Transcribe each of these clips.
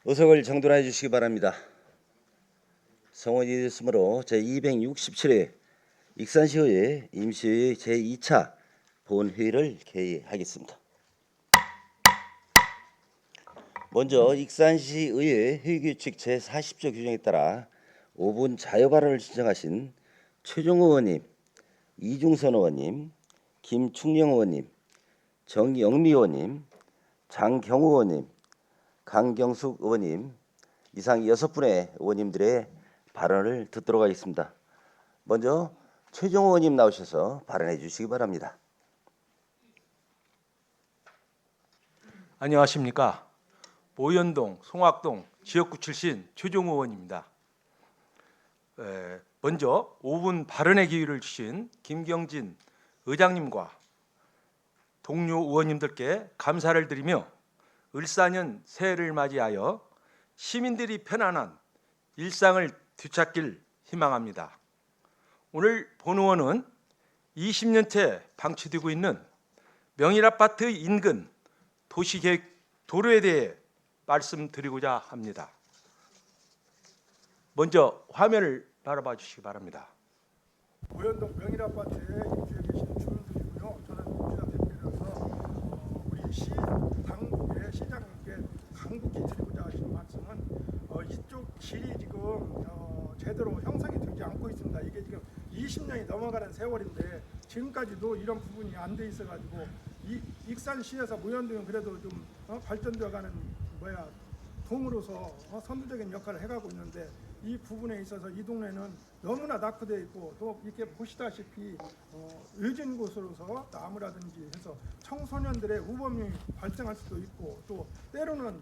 의석을 정돈해 주시기 바랍니다. 성원이 됐으므로 제267회 익산시의회 임시회의 제2차 본회의를 개의하겠습니다. 먼저 익산시의회 회의규칙 제40조 규정에 따라 5분 자유 발언을 신청하신 최종호 의원님, 이중선 의원님, 김충영 의원님, 정영미 의원님, 장경우 의원님, 강경숙 의원님, 이상 6분의 의원님들의 발언을 듣도록 하겠습니다. 먼저 최종호 의원님 나오셔서 발언해 주시기 바랍니다. 안녕하십니까. 모현동, 송악동 지역구 출신 최종호 의원입니다. 먼저 5분 발언의 기회를 주신 김경진 의장님과 동료 의원님들께 감사를 드리며 을사년 새해를 맞이하여 시민들이 편안한 일상을 되찾길 희망합니다. 오늘 본 의원은 20년째 방치되고 있는 명일아파트 인근 도시계획 도로에 대해 말씀드리고자 합니다. 먼저 화면을 바라봐 주시기 바랍니다. 모현동 명일아파트에 입주해 계신 주민들이고요. 저는 입주자 대표로서 우리 시 당국의 시장님께 간곡히 드리고자 하신 말씀은 이쪽 길이 지금 제대로 형성이 되지 않고 있습니다. 이게 지금 20년이 넘어가는 세월인데 지금까지도 이런 부분이 안 돼 있어가지고 익산시에서 모현동은 그래도 좀 발전되어가는 동으로서 선두적인 역할을 해가고 있는데 이 부분에 있어서 이 동네는 너무나 낙후되어 있고 또 이렇게 보시다시피 의진 곳으로서 나무라든지 해서 청소년들의 우범이 발생할 수도 있고 또 때로는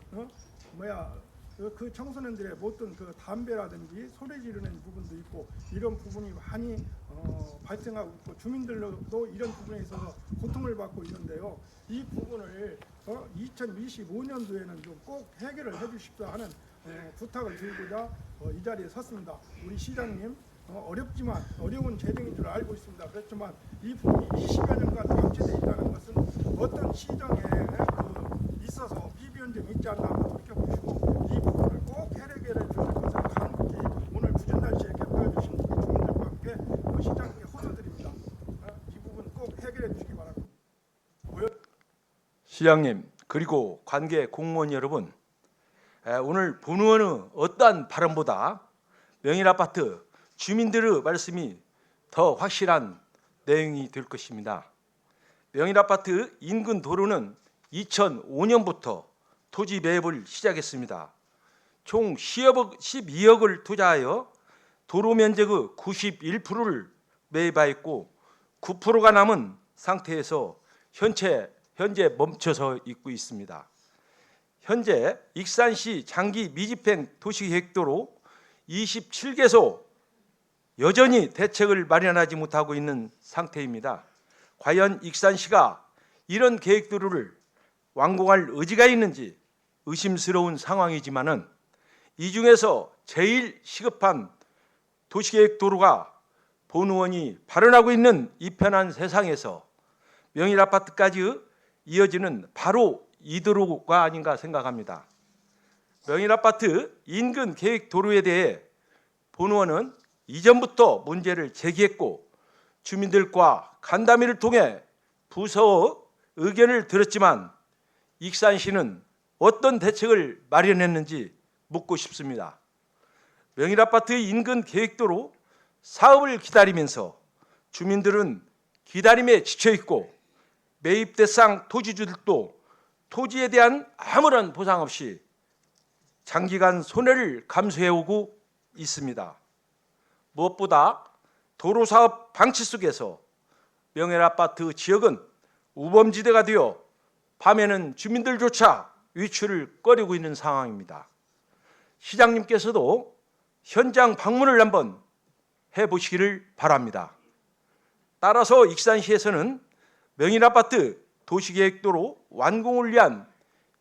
그 청소년들의 못든 그 담배라든지 소리 지르는 부분도 있고 이런 부분이 많이 발생하고 있고 주민들도 이런 부분에 있어서 고통을 받고 있는데요. 이 부분을 2025년도에는 좀 꼭 해결을 해주십사 하는 부탁을 드리고자 이 자리에 섰습니다. 우리 시장님 어렵지만 어려운 재정인 줄 알고 있습니다. 그렇지만 이 부분이 20여 년간 방치되어 있다는 것은 어떤 시정에 있어서 비변점이 있지 않나 한번 돌이켜보시고 이 부분을 꼭 해결해 주실 것을 간곡히 오늘 굳은 날씨에 곁들여 주신 주민들과 함께 시장님께 호소드립니다. 이 부분 꼭 해결해 주시기 바랍니다. 시장님 그리고 관계 공무원 여러분, 오늘 본 의원의 어떠한 발언보다 명일아파트 주민들의 말씀이 더 확실한 내용이 될 것입니다. 명일아파트 인근 도로는 2005년부터 토지 매입을 시작했습니다. 총 12억을 투자하여 도로 면적의 91%를 매입하였고 9%가 남은 상태에서 현재 멈춰서 있고 있습니다. 현재 익산시 장기 미집행 도시계획도로 27개소 여전히 대책을 마련하지 못하고 있는 상태입니다. 과연 익산시가 이런 계획도로를 완공할 의지가 있는지 의심스러운 상황이지만은 이 중에서 제일 시급한 도시계획도로가 본 의원이 발언하고 있는 이 편한 세상에서 명일아파트까지 이어지는 바로 이 도로가 아닌가 생각합니다. 명일아파트 인근 계획도로에 대해 본 의원은 이전부터 문제를 제기했고 주민들과 간담회를 통해 부서의 의견을 들었지만 익산시는 어떤 대책을 마련했는지 묻고 싶습니다. 명일아파트 인근 계획도로 사업을 기다리면서 주민들은 기다림에 지쳐있고 매입 대상 토지주들도 토지에 대한 아무런 보상 없이 장기간 손해를 감수해오고 있습니다. 무엇보다 도로사업 방치 속에서 명일아파트 지역은 우범지대가 되어 밤에는 주민들조차 외출을 꺼리고 있는 상황입니다. 시장님께서도 현장 방문을 한번 해보시기를 바랍니다. 따라서 익산시에서는 명일아파트 도시계획도로 완공을 위한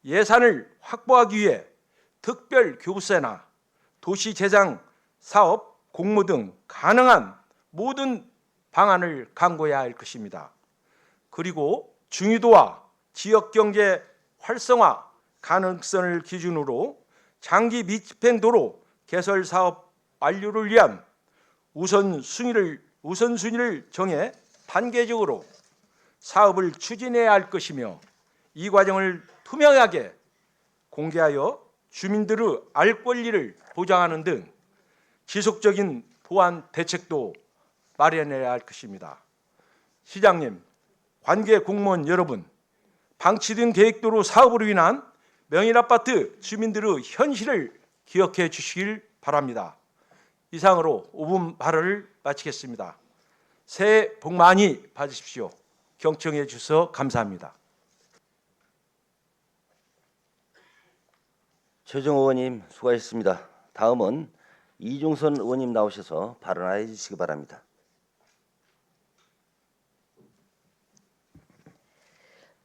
예산을 확보하기 위해 특별교부세나 도시재장 사업, 공모 등 가능한 모든 방안을 강구해야 할 것입니다. 그리고 중의도와 지역경제 활성화 가능성을 기준으로 장기 밀집행도로 개설 사업 완료를 위한 우선순위를 정해 단계적으로 사업을 추진해야 할 것이며 이 과정을 투명하게 공개하여 주민들의 알 권리를 보장하는 등 지속적인 보완 대책도 마련해야 할 것입니다. 시장님, 관계 공무원 여러분, 방치된 계획도로 사업으로 인한 명인아파트 주민들의 현실을 기억해 주시길 바랍니다. 이상으로 5분 발언을 마치겠습니다. 새해 복 많이 받으십시오. 경청해 주셔서 감사합니다. 최종 의원님 수고하셨습니다. 다음은 이중선 의원님 나오셔서 발언해 주시기 바랍니다.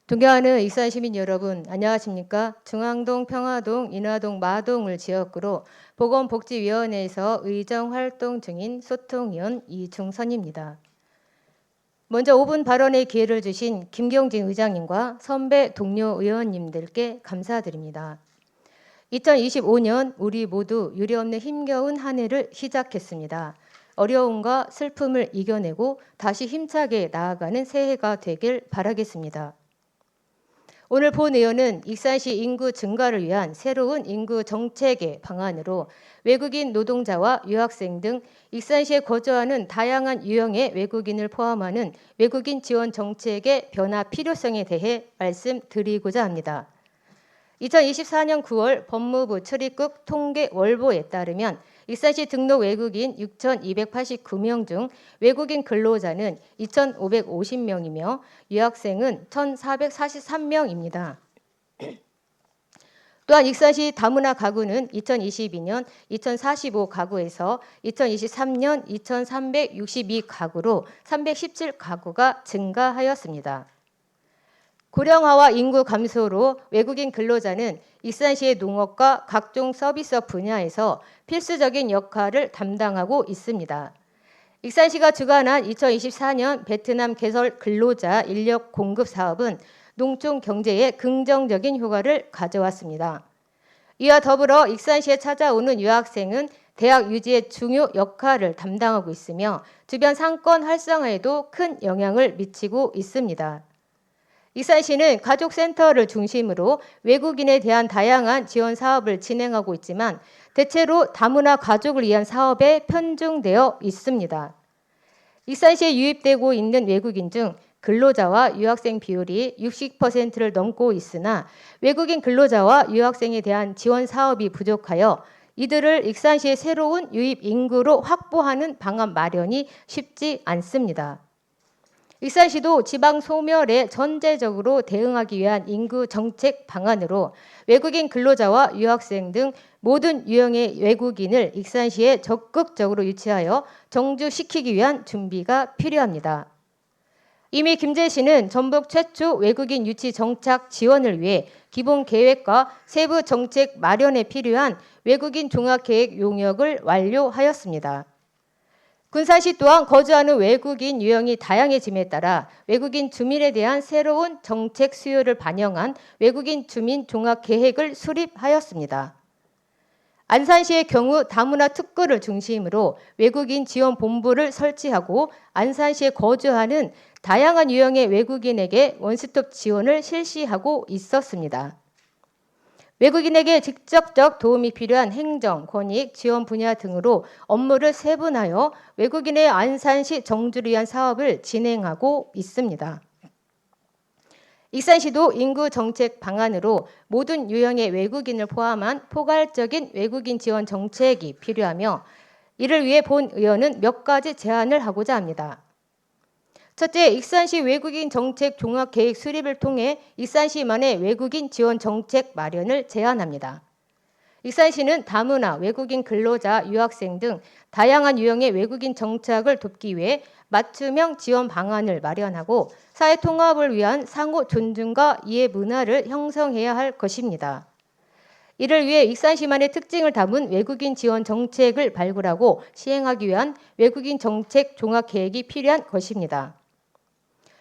존경하는 익산 시민 여러분, 안녕하십니까? 중앙동, 평화동, 인화동, 마동을 지역구로 보건복지위원회에서 의정 활동 중인 소통위원 이중선입니다. 먼저 5분 발언의 기회를 주신 김경진 의장님과 선배 동료 의원님들께 감사드립니다. 2025년 우리 모두 유례없는 힘겨운 한 해를 시작했습니다. 어려움과 슬픔을 이겨내고 다시 힘차게 나아가는 새해가 되길 바라겠습니다. 오늘 본 의원은 익산시 인구 증가를 위한 새로운 인구 정책의 방안으로 외국인 노동자와 유학생 등 익산시에 거주하는 다양한 유형의 외국인을 포함하는 외국인 지원 정책의 변화 필요성에 대해 말씀드리고자 합니다. 2024년 9월 법무부 출입국 통계 월보에 따르면 익산시 등록 외국인 6,289명 중 외국인 근로자는 2,550명이며 유학생은 1,443명입니다. 또한 익산시 다문화 가구는 2022년 2,045가구에서 2023년 2,362가구로 317가구가 증가하였습니다. 고령화와 인구 감소로 외국인 근로자는 익산시의 농업과 각종 서비스업 분야에서 필수적인 역할을 담당하고 있습니다. 익산시가 주관한 2024년 베트남 개설 근로자 인력 공급 사업은 농촌 경제에 긍정적인 효과를 가져왔습니다. 이와 더불어 익산시에 찾아오는 유학생은 대학 유지의 중요 역할을 담당하고 있으며 주변 상권 활성화에도 큰 영향을 미치고 있습니다. 익산시는 가족센터를 중심으로 외국인에 대한 다양한 지원 사업을 진행하고 있지만 대체로 다문화 가족을 위한 사업에 편중되어 있습니다. 익산시에 유입되고 있는 외국인 중 근로자와 유학생 비율이 60%를 넘고 있으나 외국인 근로자와 유학생에 대한 지원 사업이 부족하여 이들을 익산시의 새로운 유입 인구로 확보하는 방안 마련이 쉽지 않습니다. 익산시도 지방 소멸에 전제적으로 대응하기 위한 인구 정책 방안으로 외국인 근로자와 유학생 등 모든 유형의 외국인을 익산시에 적극적으로 유치하여 정주시키기 위한 준비가 필요합니다. 이미 김제시는 전북 최초 외국인 유치 정착 지원을 위해 기본 계획과 세부 정책 마련에 필요한 외국인 종합계획 용역을 완료하였습니다. 군산시 또한 거주하는 외국인 유형이 다양해짐에 따라 외국인 주민에 대한 새로운 정책 수요를 반영한 외국인 주민 종합계획을 수립하였습니다. 안산시의 경우 다문화 특구를 중심으로 외국인 지원 본부를 설치하고 안산시에 거주하는 다양한 유형의 외국인에게 원스톱 지원을 실시하고 있었습니다. 외국인에게 직접적 도움이 필요한 행정, 권익, 지원 분야 등으로 업무를 세분하여 외국인의 안산시 정주를 위한 사업을 진행하고 있습니다. 익산시도 인구 정책 방안으로 모든 유형의 외국인을 포함한 포괄적인 외국인 지원 정책이 필요하며 이를 위해 본 의원은 몇 가지 제안을 하고자 합니다. 첫째, 익산시 외국인 정책 종합계획 수립을 통해 익산시만의 외국인 지원 정책 마련을 제안합니다. 익산시는 다문화, 외국인 근로자, 유학생 등 다양한 유형의 외국인 정착을 돕기 위해 맞춤형 지원 방안을 마련하고 사회 통합을 위한 상호 존중과 이해 문화를 형성해야 할 것입니다. 이를 위해 익산시만의 특징을 담은 외국인 지원 정책을 발굴하고 시행하기 위한 외국인 정책 종합계획이 필요한 것입니다.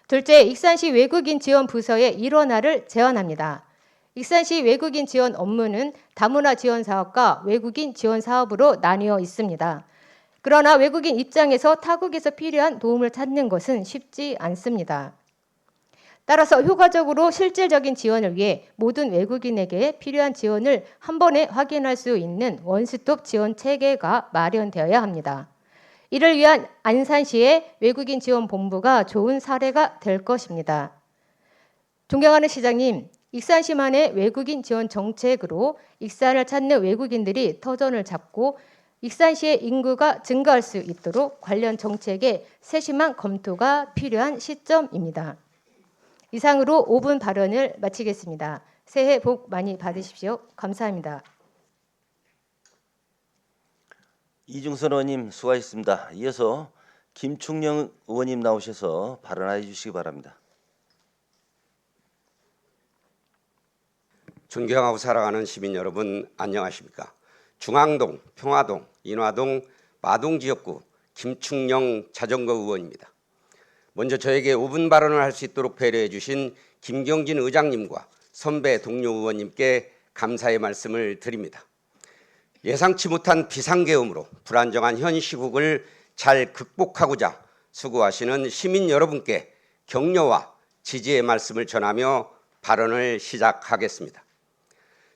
둘째, 익산시 외국인 지원 부서의 일원화를 제안합니다. 익산시 외국인 지원 업무는 다문화 지원 사업과 외국인 지원 사업으로 나뉘어 있습니다. 그러나 외국인 입장에서 타국에서 필요한 도움을 찾는 것은 쉽지 않습니다. 따라서 효과적으로 실질적인 지원을 위해 모든 외국인에게 필요한 지원을 한 번에 확인할 수 있는 원스톱 지원 체계가 마련되어야 합니다. 이를 위한 안산시의 외국인 지원 본부가 좋은 사례가 될 것입니다. 존경하는 시장님, 익산시만의 외국인 지원 정책으로 익산을 찾는 외국인들이 터전을 잡고 익산시의 인구가 증가할 수 있도록 관련 정책의 세심한 검토가 필요한 시점입니다. 이상으로 5분 발언을 마치겠습니다. 새해 복 많이 받으십시오. 감사합니다. 이중선 의원님 수고하셨습니다. 이어서 김충영 의원님 나오셔서 발언해 주시기 바랍니다. 존경하고 사랑하는 시민 여러분, 안녕하십니까? 중앙동, 평화동, 인화동, 마동 지역구 김충영 자전거 의원입니다. 먼저 저에게 5분 발언을 할 수 있도록 배려해 주신 김경진 의장님과 선배 동료 의원님께 감사의 말씀을 드립니다. 예상치 못한 비상계엄으로 불안정한 현 시국을 잘 극복하고자 수고하시는 시민 여러분께 격려와 지지의 말씀을 전하며 발언을 시작하겠습니다.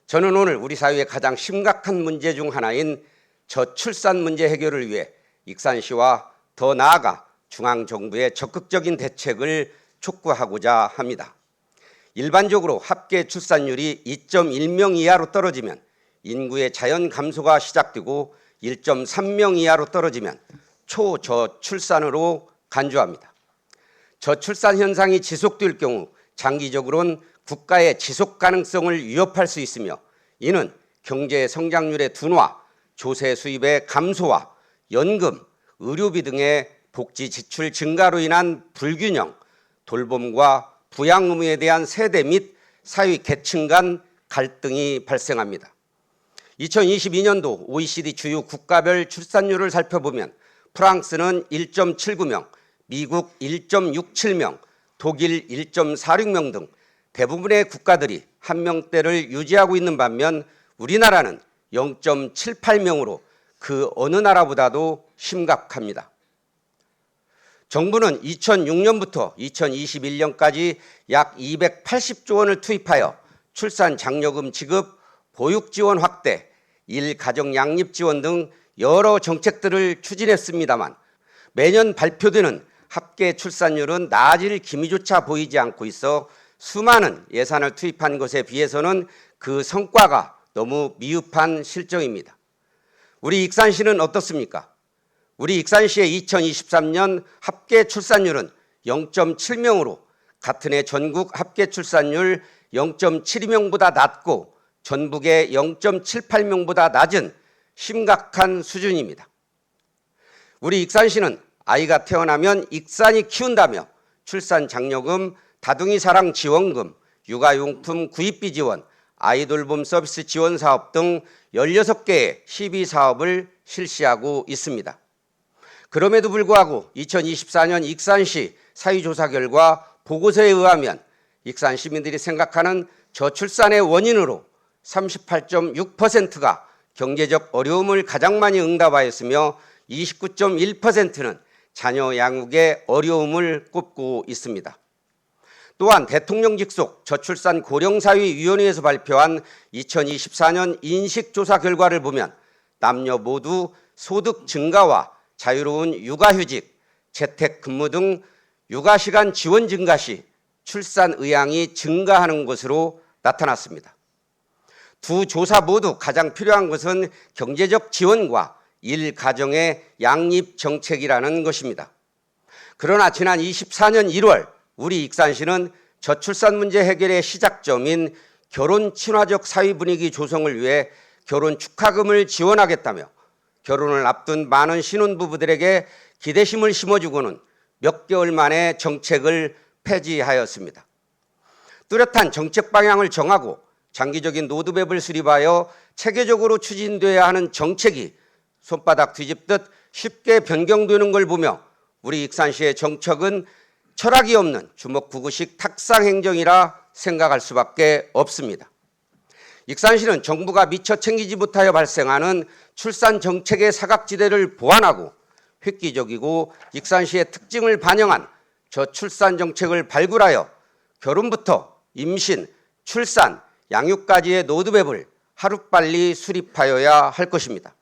저는 오늘 우리 사회의 가장 심각한 문제 중 하나인 저출산 문제 해결을 위해 익산시와 더 나아가 중앙정부의 적극적인 대책을 촉구하고자 합니다. 일반적으로 합계 출산율이 2.1명 이하로 떨어지면 인구의 자연 감소가 시작되고 1.3명 이하로 떨어지면 초저출산으로 간주합니다. 저출산 현상이 지속될 경우 장기적으로는 국가의 지속 가능성을 위협할 수 있으며 이는 경제 성장률의 둔화, 조세 수입의 감소와 연금, 의료비 등의 복지 지출 증가로 인한 불균형, 돌봄과 부양 의무에 대한 세대 및 사회 계층 간 갈등이 발생합니다. 2022년도 OECD 주요 국가별 출산율을 살펴보면 프랑스는 1.79명, 미국 1.67명, 독일 1.46명 등 대부분의 국가들이 한 명대를 유지하고 있는 반면 우리나라는 0.78명으로 그 어느 나라보다도 심각합니다. 정부는 2006년부터 2021년까지 약 280조 원을 투입하여 출산 장려금 지급, 보육 지원 확대, 일가정 양립 지원 등 여러 정책들을 추진했습니다만 매년 발표되는 합계 출산율은 나아질 기미조차 보이지 않고 있어 수많은 예산을 투입한 것에 비해서는 그 성과가 너무 미흡한 실정입니다. 우리 익산시는 어떻습니까? 우리 익산시의 2023년 합계 출산율은 0.7명으로 같은 해 전국 합계 출산율 0.72명보다 낮고 전북의 0.78명보다 낮은 심각한 수준입니다. 우리 익산시는 아이가 태어나면 익산이 키운다며 출산 장려금, 다둥이 사랑 지원금, 육아용품 구입비 지원, 아이돌봄 서비스 지원 사업 등 16개의 시비 사업을 실시하고 있습니다. 그럼에도 불구하고 2024년 익산시 사회조사 결과 보고서에 의하면 익산 시민들이 생각하는 저출산의 원인으로 38.6%가 경제적 어려움을 가장 많이 응답하였으며 29.1%는 자녀 양육의 어려움을 꼽고 있습니다. 또한 대통령 직속 저출산 고령사회위원회에서 발표한 2024년 인식조사 결과를 보면 남녀 모두 소득 증가와 자유로운 육아휴직, 재택근무 등 육아시간 지원 증가 시 출산 의향이 증가하는 것으로 나타났습니다. 두 조사 모두 가장 필요한 것은 경제적 지원과 일가정의 양립 정책이라는 것입니다. 그러나 지난 24년 1월 우리 익산시는 저출산 문제 해결의 시작점인 결혼 친화적 사회 분위기 조성을 위해 결혼 축하금을 지원하겠다며 결혼을 앞둔 많은 신혼부부들에게 기대심을 심어주고는 몇 개월 만에 정책을 폐지하였습니다. 뚜렷한 정책 방향을 정하고 장기적인 로드맵을 수립하여 체계적으로 추진돼야 하는 정책이 손바닥 뒤집듯 쉽게 변경되는 걸 보며 우리 익산시의 정책은 철학이 없는 주먹구구식 탁상행정이라 생각할 수밖에 없습니다. 익산시는 정부가 미처 챙기지 못하여 발생하는 출산 정책의 사각지대를 보완하고 획기적이고 익산시의 특징을 반영한 저출산 정책을 발굴하여 결혼부터 임신, 출산, 양육까지의 로드맵을 하루빨리 수립하여야 할 것입니다.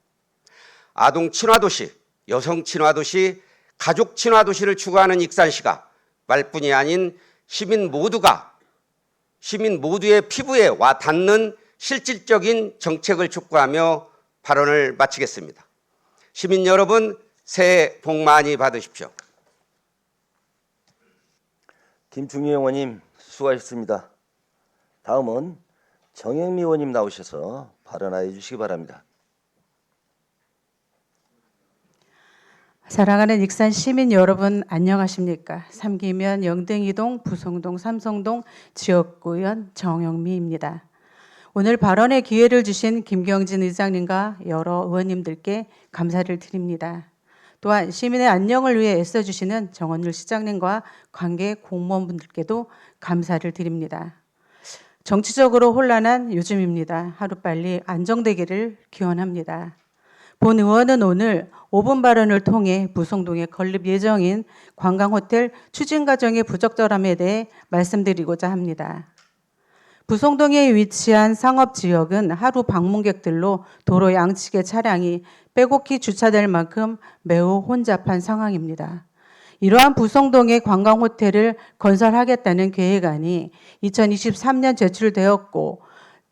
아동 친화도시, 여성 친화도시, 가족 친화도시를 추구하는 익산시가 말뿐이 아닌 시민 모두의 피부에 와 닿는 실질적인 정책을 촉구하며 발언을 마치겠습니다. 시민 여러분, 새해 복 많이 받으십시오. 김충희 의원님 수고하셨습니다. 다음은 정영미 의원님 나오셔서 발언하여 주시기 바랍니다. 사랑하는 익산 시민 여러분 안녕하십니까? 삼기면 영등이동, 부성동, 삼성동 지역구의원 정영미입니다. 오늘 발언의 기회를 주신 김경진 의장님과 여러 의원님들께 감사를 드립니다. 또한 시민의 안녕을 위해 애써주시는 정원율 시장님과 관계 공무원분들께도 감사를 드립니다. 정치적으로 혼란한 요즘입니다. 하루빨리 안정되기를 기원합니다. 본 의원은 오늘 5분 발언을 통해 부성동에 건립 예정인 관광호텔 추진 과정의 부적절함에 대해 말씀드리고자 합니다. 부성동에 위치한 상업지역은 하루 방문객들로 도로 양측의 차량이 빼곡히 주차될 만큼 매우 혼잡한 상황입니다. 이러한 부성동의 관광호텔을 건설하겠다는 계획안이 2023년 제출되었고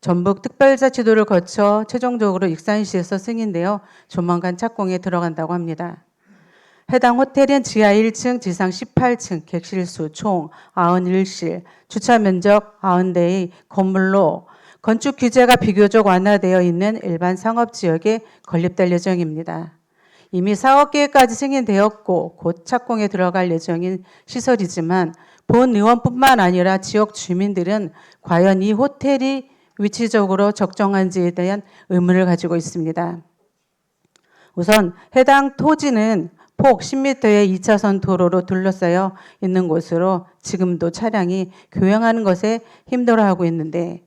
전북특별자치도를 거쳐 최종적으로 익산시에서 승인되어 조만간 착공에 들어간다고 합니다. 해당 호텔은 지하 1층, 지상 18층, 객실수 총 91실, 주차 면적 90대의 건물로 건축 규제가 비교적 완화되어 있는 일반 상업지역에 건립될 예정입니다. 이미 사업계획까지 승인되었고 곧 착공에 들어갈 예정인 시설이지만 본 의원뿐만 아니라 지역 주민들은 과연 이 호텔이 위치적으로 적정한지에 대한 의문을 가지고 있습니다. 우선 해당 토지는 폭 10m의 2차선 도로로 둘러싸여 있는 곳으로 지금도 차량이 교행하는 것에 힘들어하고 있는데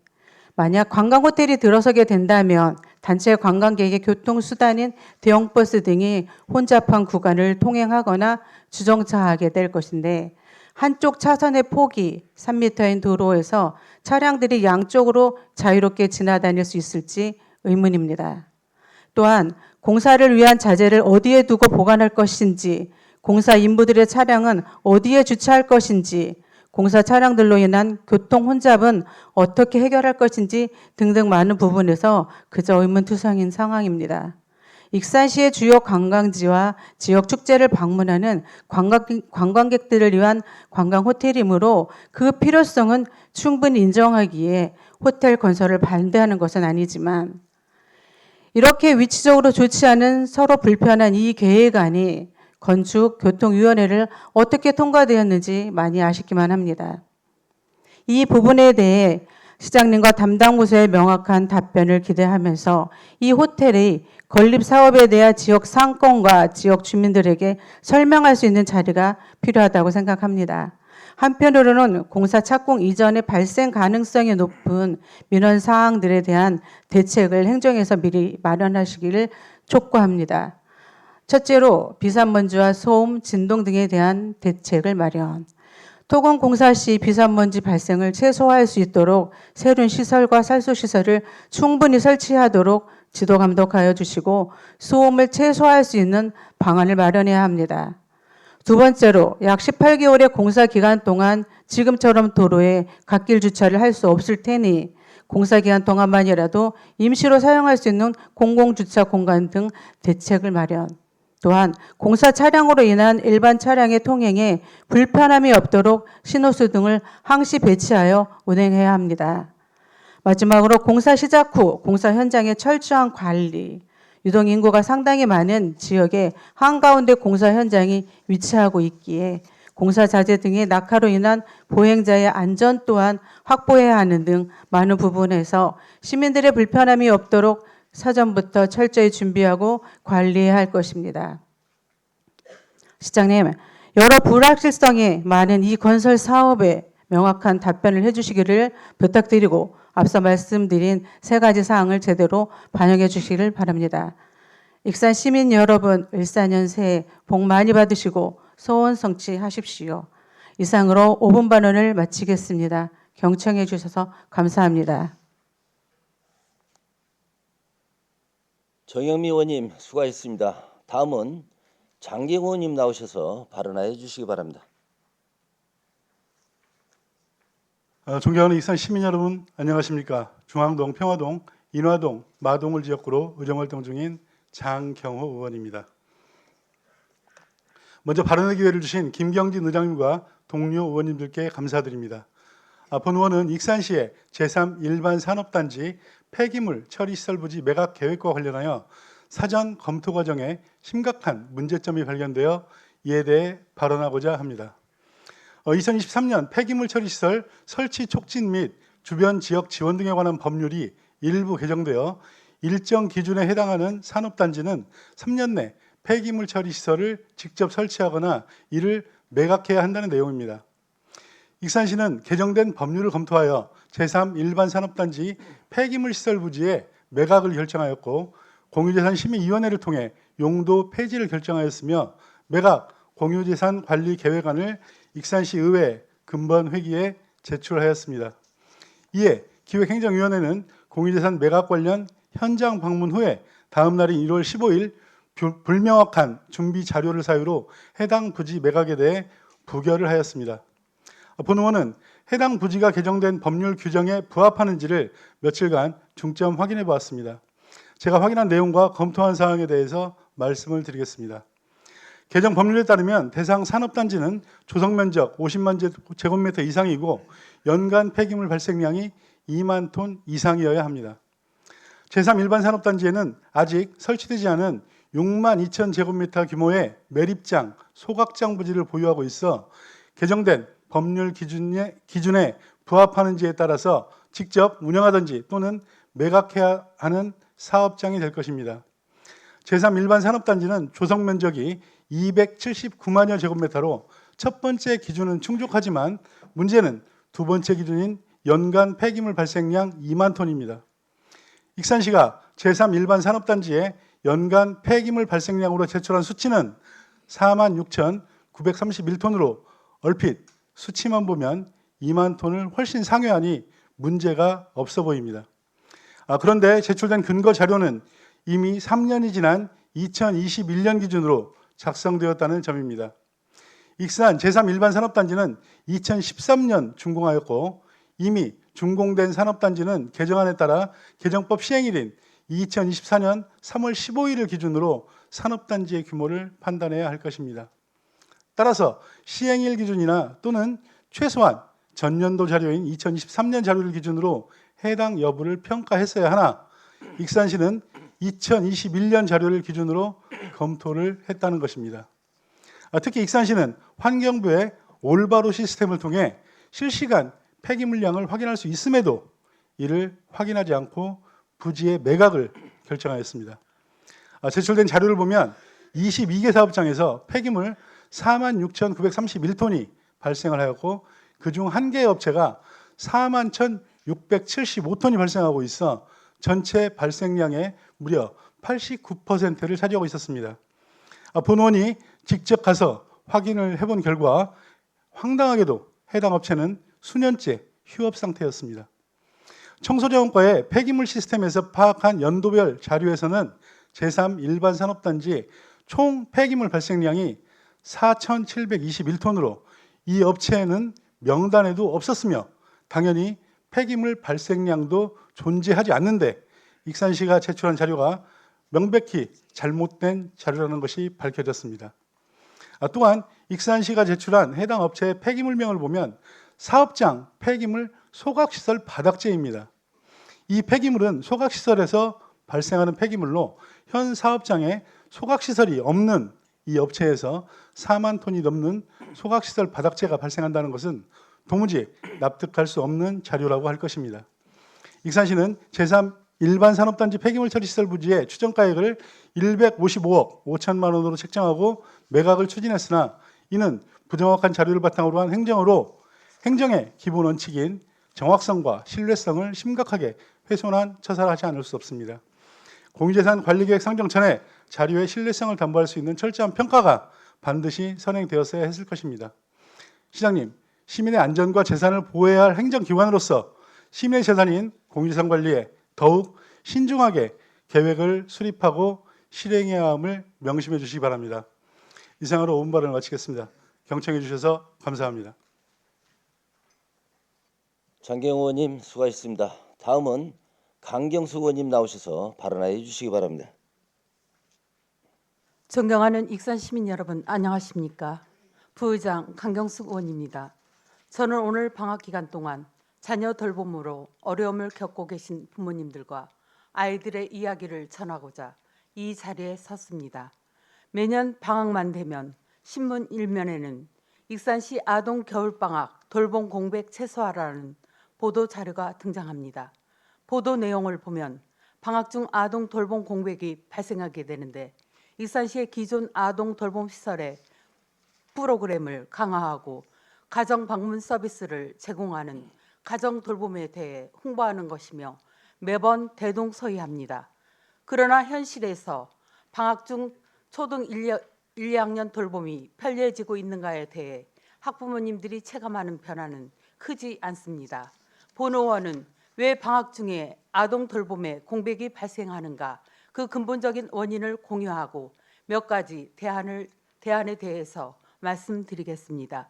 만약 관광호텔이 들어서게 된다면 단체 관광객의 교통수단인 대형버스 등이 혼잡한 구간을 통행하거나 주정차하게 될 것인데 한쪽 차선의 폭이 3m인 도로에서 차량들이 양쪽으로 자유롭게 지나다닐 수 있을지 의문입니다. 또한 공사를 위한 자재를 어디에 두고 보관할 것인지, 공사 인부들의 차량은 어디에 주차할 것인지, 공사 차량들로 인한 교통 혼잡은 어떻게 해결할 것인지 등등 많은 부분에서 그저 의문투성인 상황입니다. 익산시의 주요 관광지와 지역 축제를 방문하는 관광객들을 위한 관광호텔이므로 그 필요성은 충분히 인정하기에 호텔 건설을 반대하는 것은 아니지만 이렇게 위치적으로 좋지 않은 서로 불편한 이 계획안이 건축교통위원회를 어떻게 통과되었는지 많이 아쉽기만 합니다. 이 부분에 대해 시장님과 담당 부서의 명확한 답변을 기대하면서 이 호텔의 건립 사업에 대한 지역 상권과 지역 주민들에게 설명할 수 있는 자리가 필요하다고 생각합니다. 한편으로는 공사 착공 이전에 발생 가능성이 높은 민원 사항들에 대한 대책을 행정에서 미리 마련하시기를 촉구합니다. 첫째로 비산먼지와 소음, 진동 등에 대한 대책을 마련. 토건 공사 시 비산먼지 발생을 최소화할 수 있도록 새로운 시설과 살수시설을 충분히 설치하도록 지도 감독하여 주시고 소음을 최소화할 수 있는 방안을 마련해야 합니다. 두 번째로 약 18개월의 공사 기간 동안 지금처럼 도로에 갓길 주차를 할 수 없을 테니 공사 기간 동안만이라도 임시로 사용할 수 있는 공공주차 공간 등 대책을 마련. 또한 공사 차량으로 인한 일반 차량의 통행에 불편함이 없도록 신호수 등을 항시 배치하여 운행해야 합니다. 마지막으로 공사 시작 후 공사 현장의 철저한 관리, 유동인구가 상당히 많은 지역에 한가운데 공사 현장이 위치하고 있기에 공사 자재 등의 낙하로 인한 보행자의 안전 또한 확보해야 하는 등 많은 부분에서 시민들의 불편함이 없도록 사전부터 철저히 준비하고 관리해야 할 것입니다. 시장님, 여러 불확실성이 많은 이 건설 사업에 명확한 답변을 해주시기를 부탁드리고 앞서 말씀드린 세 가지 사항을 제대로 반영해 주시기를 바랍니다. 익산 시민 여러분, 을사년 새해 복 많이 받으시고 소원 성취하십시오. 이상으로 5분 발언을 마치겠습니다. 경청해 주셔서 감사합니다. 정영미 의원님 수고하셨습니다. 다음은 장경호 의원님 나오셔서 발언해 주시기 바랍니다. 존경하는 익산 시민 여러분 안녕하십니까. 중앙동, 평화동, 인화동, 마동을 지역구로 의정활동 중인 장경호 의원입니다. 먼저 발언의 기회를 주신 김경진 의장님과 동료 의원님들께 감사드립니다. 본 의원은 익산시의 제3일반산업단지 폐기물 처리시설 부지 매각 계획과 관련하여 사전 검토 과정에 심각한 문제점이 발견되어 이에 대해 발언하고자 합니다. 2023년 폐기물 처리시설 설치 촉진 및 주변 지역 지원 등에 관한 법률이 일부 개정되어 일정 기준에 해당하는 산업단지는 3년 내 폐기물 처리시설을 직접 설치하거나 이를 매각해야 한다는 내용입니다. 익산시는 개정된 법률을 검토하여 제3일반산업단지 폐기물 시설 부지의 매각을 결정하였고 공유재산 심의위원회를 통해 용도 폐지를 결정하였으며 매각 공유재산 관리 계획안을 익산시 의회 금번 회기에 제출하였습니다. 이에 기획행정위원회는 공유재산 매각 관련 현장 방문 후에 다음 날인 1월 15일 불명확한 준비 자료를 사유로 해당 부지 매각에 대해 부결을 하였습니다. 본 의원은 해당 부지가 개정된 법률 규정에 부합하는지를 며칠간 중점 확인해 보았습니다. 제가 확인한 내용과 검토한 사항에 대해서 말씀을 드리겠습니다. 개정 법률에 따르면 대상 산업단지는 조성면적 50만 제곱미터 이상이고 연간 폐기물 발생량이 2만 톤 이상이어야 합니다. 제3일반산업단지에는 아직 설치되지 않은 6만 2천 제곱미터 규모의 매립장, 소각장 부지를 보유하고 있어 개정된 법률 기준에 부합하는지에 따라서 직접 운영하든지 또는 매각해야 하는 사업장이 될 것입니다. 제3일반산업단지는 조성면적이 279만여 제곱미터로 첫 번째 기준은 충족하지만 문제는 두 번째 기준인 연간 폐기물 발생량 2만 톤입니다. 익산시가 제3일반산업단지에 연간 폐기물 발생량으로 제출한 수치는 46,931톤으로 얼핏 수치만 보면 2만 톤을 훨씬 상회하니 문제가 없어 보입니다. 그런데 제출된 근거 자료는 이미 3년이 지난 2021년 기준으로 작성되었다는 점입니다. 익산 제3일반산업단지는 2013년 준공하였고 이미 준공된 산업단지는 개정안에 따라 개정법 시행일인 2024년 3월 15일을 기준으로 산업단지의 규모를 판단해야 할 것입니다. 따라서 시행일 기준이나 또는 최소한 전년도 자료인 2023년 자료를 기준으로 해당 여부를 평가했어야 하나 익산시는 2021년 자료를 기준으로 검토를 했다는 것입니다. 특히 익산시는 환경부의 올바로 시스템을 통해 실시간 폐기물량을 확인할 수 있음에도 이를 확인하지 않고 부지의 매각을 결정하였습니다. 제출된 자료를 보면 22개 사업장에서 폐기물 46,931톤이 발생을 하였고 그중 1개의 업체가 41,675톤이 발생하고 있어 전체 발생량의 무려 89%를 차지하고 있었습니다. 본 의원이 직접 가서 확인을 해본 결과 황당하게도 해당 업체는 수년째 휴업 상태였습니다. 청소자원과의 폐기물 시스템에서 파악한 연도별 자료에서는 제3일반산업단지 총 폐기물 발생량이 4,721톤으로 이 업체에는 명단에도 없었으며 당연히 폐기물 발생량도 존재하지 않는데 익산시가 제출한 자료가 명백히 잘못된 자료라는 것이 밝혀졌습니다. 또한 익산시가 제출한 해당 업체의 폐기물명을 보면 사업장 폐기물 소각시설 바닥재입니다. 이 폐기물은 소각시설에서 발생하는 폐기물로 현 사업장에 소각시설이 없는 이 업체에서 4만 톤이 넘는 소각시설 바닥재가 발생한다는 것은 도무지 납득할 수 없는 자료라고 할 것입니다. 익산시는 제3일반산업단지 폐기물 처리시설 부지의 추정가액을 155억 5천만 원으로 책정하고 매각을 추진했으나 이는 부정확한 자료를 바탕으로 한 행정으로 행정의 기본 원칙인 정확성과 신뢰성을 심각하게 훼손한 처사를 하지 않을 수 없습니다. 공유재산 관리계획 상정 전에 자료의 신뢰성을 담보할 수 있는 철저한 평가가 반드시 선행되었어야 했을 것입니다. 시장님, 시민의 안전과 재산을 보호해야 할 행정기관으로서 시민의 재산인 공유재산 관리에 더욱 신중하게 계획을 수립하고 실행해야 함을 명심해 주시기 바랍니다. 이상으로 5분 발언을 마치겠습니다. 경청해 주셔서 감사합니다. 장경 의원님 수고하셨습니다. 다음은 강경수 의원님 나오셔서 발언해 주시기 바랍니다. 존경하는 익산 시민 여러분 안녕하십니까? 부의장 강경숙 의원입니다. 저는 오늘 방학 기간 동안 자녀 돌봄으로 어려움을 겪고 계신 부모님들과 아이들의 이야기를 전하고자 이 자리에 섰습니다. 매년 방학만 되면 신문 일면에는 익산시 아동 겨울방학 돌봄 공백 최소화라는 보도 자료가 등장합니다. 보도 내용을 보면 방학 중 아동 돌봄 공백이 발생하게 되는데 익산시의 기존 아동 돌봄 시설의 프로그램을 강화하고 가정 방문 서비스를 제공하는 가정 돌봄에 대해 홍보하는 것이며 매번 대동소이합니다. 그러나 현실에서 방학 중 초등 1, 2학년 돌봄이 편리해지고 있는가에 대해 학부모님들이 체감하는 변화는 크지 않습니다. 본 의원은 왜 방학 중에 아동 돌봄에 공백이 발생하는가 그 근본적인 원인을 공유하고 몇 가지 대안에 대해서 말씀드리겠습니다.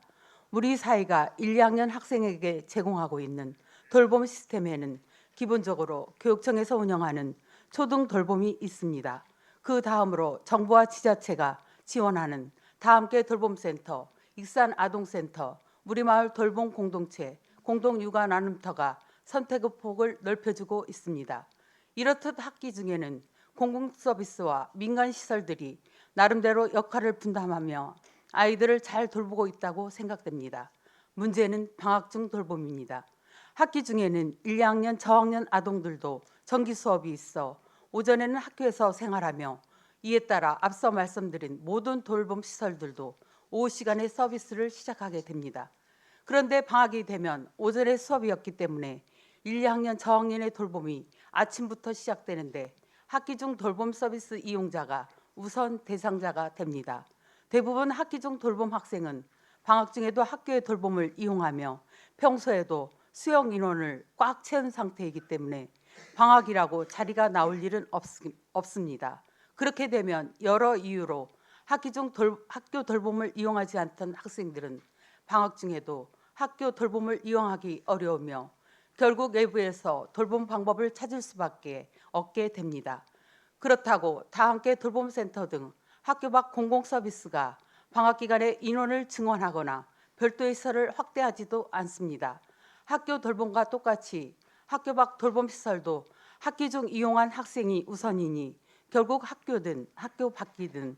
우리 사회가 1, 2학년 학생에게 제공하고 있는 돌봄 시스템에는 기본적으로 교육청에서 운영하는 초등 돌봄이 있습니다. 그 다음으로 정부와 지자체가 지원하는 다함께 돌봄센터, 익산아동센터, 우리마을 돌봄 공동체, 공동육아 나눔터가 선택의 폭을 넓혀주고 있습니다. 이렇듯 학기 중에는 공공서비스와 민간시설들이 나름대로 역할을 분담하며 아이들을 잘 돌보고 있다고 생각됩니다. 문제는 방학 중 돌봄입니다. 학기 중에는 1, 2학년 저학년 아동들도 정기 수업이 있어 오전에는 학교에서 생활하며 이에 따라 앞서 말씀드린 모든 돌봄 시설들도 오후 시간에 서비스를 시작하게 됩니다. 그런데 방학이 되면 오전에 수업이었기 때문에 1, 2학년 저학년의 돌봄이 아침부터 시작되는데 학기 중 돌봄 서비스 이용자가 우선 대상자가 됩니다. 대부분 학기 중 돌봄 학생은 방학 중에도 학교의 돌봄을 이용하며 평소에도 수용 인원을 꽉 채운 상태이기 때문에 방학이라고 자리가 나올 일은 없습니다. 그렇게 되면 여러 이유로 학기 중 학교 돌봄을 이용하지 않던 학생들은 방학 중에도 학교 돌봄을 이용하기 어려우며 결국 외부에서 돌봄 방법을 찾을 수밖에 없게 됩니다. 그렇다고 다함께 돌봄센터 등 학교 밖 공공서비스가 방학 기간에 인원을 증원하거나 별도의 시설을 확대하지도 않습니다. 학교 돌봄과 똑같이 학교 밖 돌봄시설도 학기 중 이용한 학생이 우선이니 결국 학교든 학교 밖이든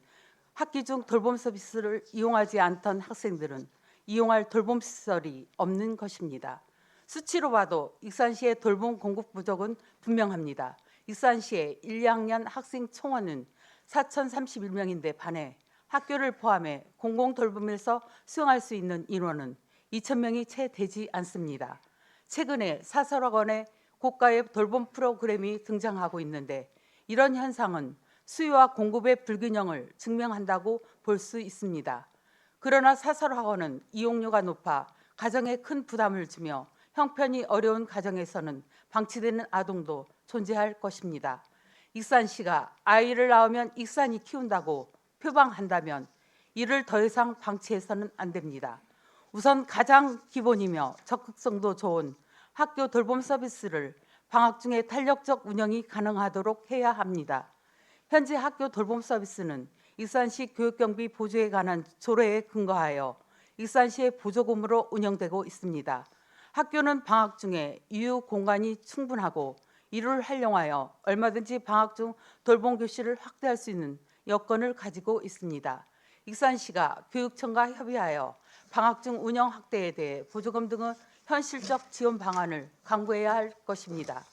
학기 중 돌봄 서비스를 이용하지 않던 학생들은 이용할 돌봄시설이 없는 것입니다. 수치로 봐도 익산시의 돌봄 공급 부족은 분명합니다. 익산시의 1, 2학년 학생 총원은 4,031명인데 반해 학교를 포함해 공공돌봄에서 수용할 수 있는 인원은 2,000명이 채 되지 않습니다. 최근에 4설억 원의 고가의 돌봄 프로그램이 등장하고 있는데 이런 현상은 수요와 공급의 불균형을 증명한다고 볼 수 있습니다. 그러나 4설억 원은 이용료가 높아 가정에 큰 부담을 주며 형편이 어려운 가정에서는 방치되는 아동도 존재할 것입니다. 익산시가 아이를 낳으면 익산이 키운다고 표방한다면 이를 더 이상 방치해서는 안 됩니다. 우선 가장 기본이며 적극성도 좋은 학교 돌봄 서비스를 방학 중에 탄력적 운영이 가능하도록 해야 합니다. 현재 학교 돌봄 서비스는 익산시 교육경비 보조에 관한 조례에 근거하여 익산시의 보조금으로 운영되고 있습니다. 학교는 방학 중에 유휴 공간이 충분하고 이를 활용하여 얼마든지 방학 중 돌봄 교실을 확대할 수 있는 여건을 가지고 있습니다. 익산시가 교육청과 협의하여 방학 중 운영 확대에 대해 보조금 등의 현실적 지원 방안을 강구해야 할 것입니다.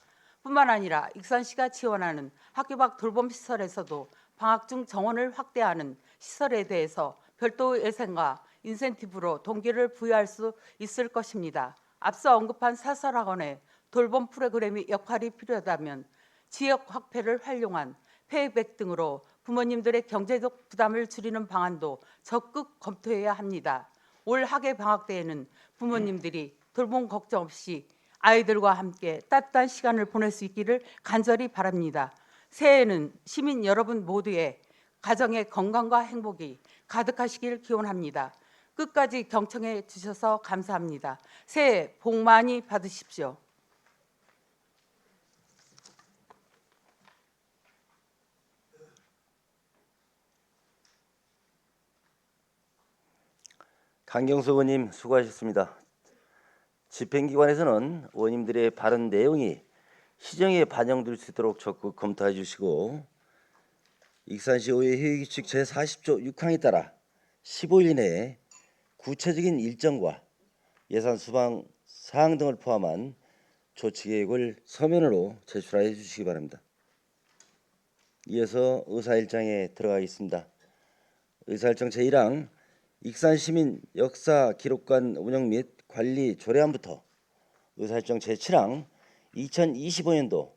뿐만 아니라 익산시가 지원하는 학교 밖 돌봄 시설에서도 방학 중 정원을 확대하는 시설에 대해서 별도 예산과 인센티브로 동기를 부여할 수 있을 것입니다. 앞서 언급한 사설학원의 돌봄 프로그램이 역할이 필요하다면 지역 화폐를 활용한 페이백 등으로 부모님들의 경제적 부담을 줄이는 방안도 적극 검토해야 합니다. 올 학예 방학 때에는 부모님들이 돌봄 걱정 없이 아이들과 함께 따뜻한 시간을 보낼 수 있기를 간절히 바랍니다. 새해에는 시민 여러분 모두의 가정의 건강과 행복이 가득하시길 기원합니다. 끝까지 경청해 주셔서 감사합니다. 새해 복 많이 받으십시오. 강경수 의원님 수고하셨습니다. 집행기관에서는 의원님들의 발언 내용이 시정에 반영될 수 있도록 적극 검토해 주시고 익산시의회 회의규칙 제40조 6항에 따라 15일 이내에 구체적인 일정과 예산 수방 사항 등을 포함한 조치 계획을 서면으로 제출하여 주시기 바랍니다. 이어서 의사일정에 들어가겠습니다. 의사일정 제1항 익산시민 역사기록관 운영 및 관리 조례안부터 의사일정 제7항 2025년도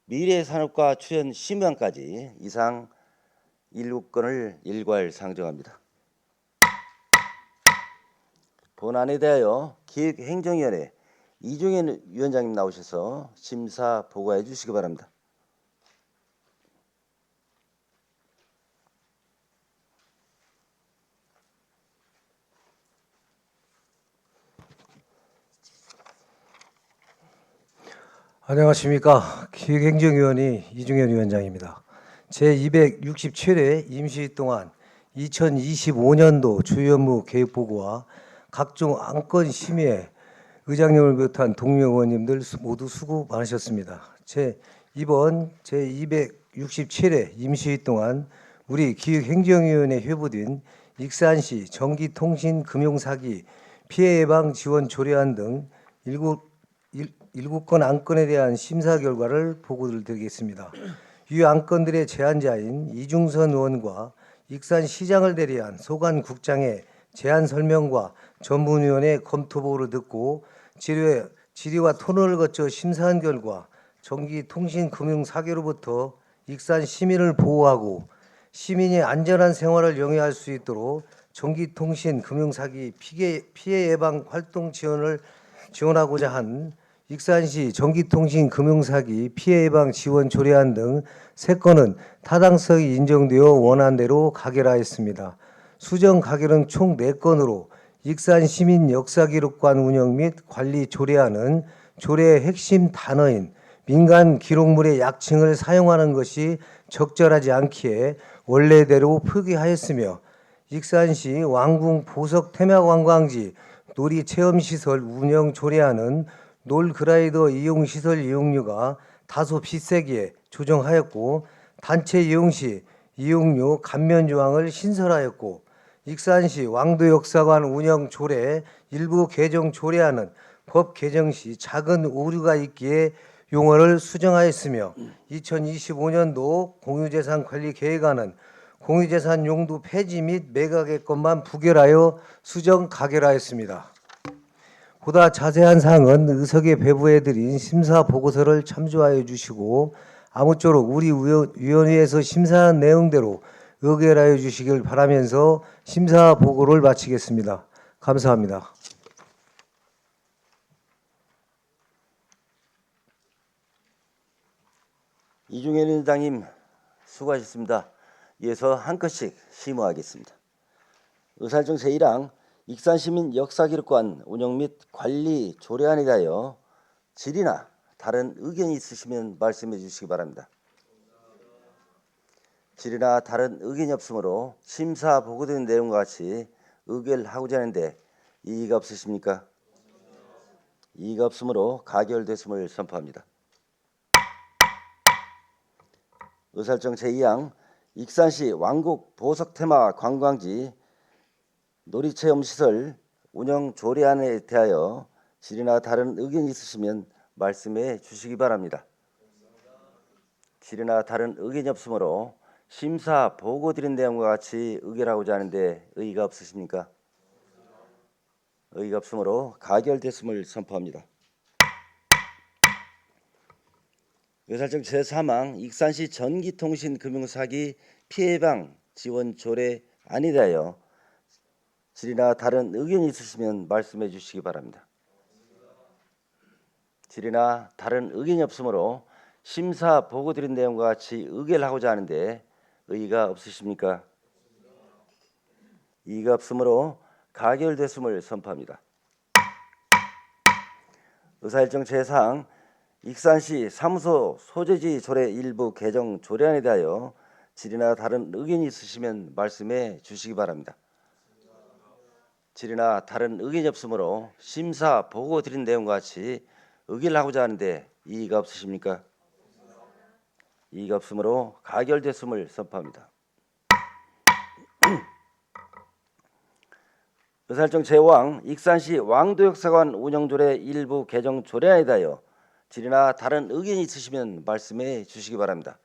미래산업과 출연 심의안까지 이상 7건을 일괄 상정합니다. 본안에 대하여 기획행정위원회 이종현 위원장님 나오셔서 심사 보고해 주시기 바랍니다. 안녕하십니까. 기획행정위원회 이종현 위원장입니다. 제267회 임시회 동안 2025년도 주요 업무 계획보고와 각종 안건 심의에 의장님을 비롯한 동료 의원님들 모두 수고 많으셨습니다. 이번 제267회 임시회 동안 우리 기획행정위원회 회부된 익산시 전기통신금융사기 피해 예방 지원 조례안 등 7건 안건에 대한 심사 결과를 보고를 드리겠습니다. 이 안건들의 제안자인 이중선 의원과 익산시장을 대리한 소관국장의 제안 설명과 전문위원회 검토 보고를 듣고 질의와 토론을 거쳐 심사한 결과 전기통신금융사기로부터 익산 시민을 보호하고 시민의 안전한 생활을 영위할 수 있도록 전기통신금융사기 피해 예방 활동 지원하고자 한 익산시 전기통신금융사기 피해 예방 지원 조례안 등 3건은 타당성이 인정되어 원안대로 가결하였습니다. 수정 가결은 총 4건으로 익산 시민 역사기록관 운영 및 관리 조례안은 조례의 핵심 단어인 민간 기록물의 약칭을 사용하는 것이 적절하지 않기에 원래대로 표기하였으며 익산시 왕궁 보석 테마관광지 놀이체험시설 운영 조례안은 놀그라이더 이용시설 이용료가 다소 비싸기에 조정하였고 단체 이용 시 이용료 감면 조항을 신설하였고 익산시 왕도역사관 운영 조례 일부 개정 조례안은 법 개정 시 작은 오류가 있기에 용어를 수정하였으며 2025년도 공유재산 관리 계획안은 공유재산 용도 폐지 및 매각의 것만 부결하여 수정 가결하였습니다. 보다 자세한 사항은 의석에 배부해드린 심사 보고서를 참조하여 주시고 아무쪼록 우리 위원회에서 심사한 내용대로 의결하여 주시길 바라면서 심사 보고를 마치겠습니다. 감사합니다. 이종현 위원장님 수고하셨습니다. 이어서 한 건씩 심의하겠습니다. 의사일정 제1항 익산시민 역사기록관 운영 및 관리 조례안에 대하여 질의나 다른 의견이 있으시면 말씀해 주시기 바랍니다. 질의나 다른 의견이 없으므로 심사 보고된 내용과 같이 의결하고자 하는데 이의가 없으십니까? 이의가 없으므로 가결됐음을 선포합니다. 의사일정 제2항 익산시 왕국 보석테마 관광지 놀이체험시설 운영 조례안에 대하여 질의나 다른 의견이 있으시면 말씀해 주시기 바랍니다. 질의나 다른 의견이 없으므로 심사 보고 드린 내용과 같이 의결하고자 하는데 의의가 없으십니까? 의의가 없으므로 가결됐음을 선포합니다. 의사일정 제3항 익산시 전기통신금융사기 피해예방 지원 조례안에 대하여 질의나 다른 의견이 있으시면 말씀해 주시기 바랍니다. 질의나 다른 의견이 없으므로 심사 보고 드린 내용과 같이 의결을 하고자 하는데 의의가 없으십니까? 이의가 없으므로 가결됐음을 선포합니다. 의사일정 제4항 익산시 사무소 소재지 조례 일부 개정 조례안에 대하여 질의나 다른 의견이 있으시면 말씀해 주시기 바랍니다. 질의나 다른 의견이 없으므로 심사 보고 드린 내용과 같이 의결을 하고자 하는데 이의가 없으십니까? 이의가 없으므로 가결됐음을 선포합니다. 의사일정 제5항 익산시 왕도역사관 운영조례 일부 개정 조례안에 대하여 질의나 다른 의견이 있으시면 말씀해 주시기 바랍니다.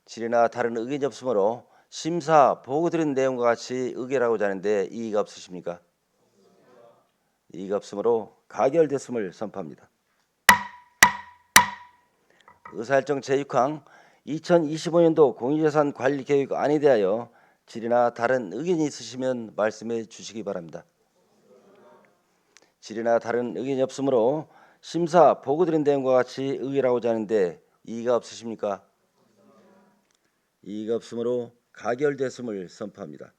질의나 다른 의견이 없으므로 심사 보고 드린 내용과 같이 의결하고자 하는데 이의가 없으십니까? 이의가 없으므로 가결됐음을 선포합니다. 의사일정 제6항 2025년도 공유재산 관리 계획안에 대하여 질의나 다른 의견이 있으시면 말씀해 주시기 바랍니다. 질의나 다른 의견이 없으므로 심사 보고 드린 내용과 같이 의결하고자 하는데 이의가 없으십니까? 이의가 없으므로 가결됐음을 선포합니다.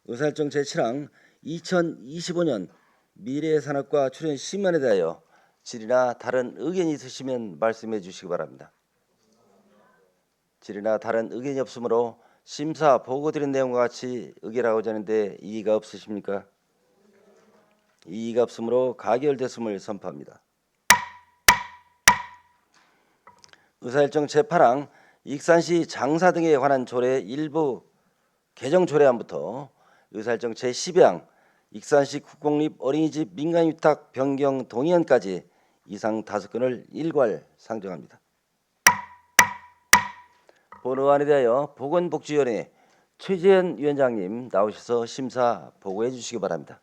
의사일정 제7항 2025년 미래산업과 출연 심의안에 대하여 질의나 다른 의견이 있으시면 말씀해 주시기 바랍니다. 질의나 다른 의견이 없으므로 심사 보고 드린 내용과 같이 의결하고자 하는데 이의가 없으십니까? 이의가 없으므로 가결됐음을 선포합니다. 의사일정 제8항 익산시 장사 등에 관한 조례 일부 개정 조례안부터 의사일정 제12항 익산시 국공립 어린이집 민간위탁 변경 동의안까지 이상 5건을 일괄 상정합니다. 본 의안에 대하여 보건복지위원회 최재현 위원장님 나오셔서 심사 보고해 주시기 바랍니다.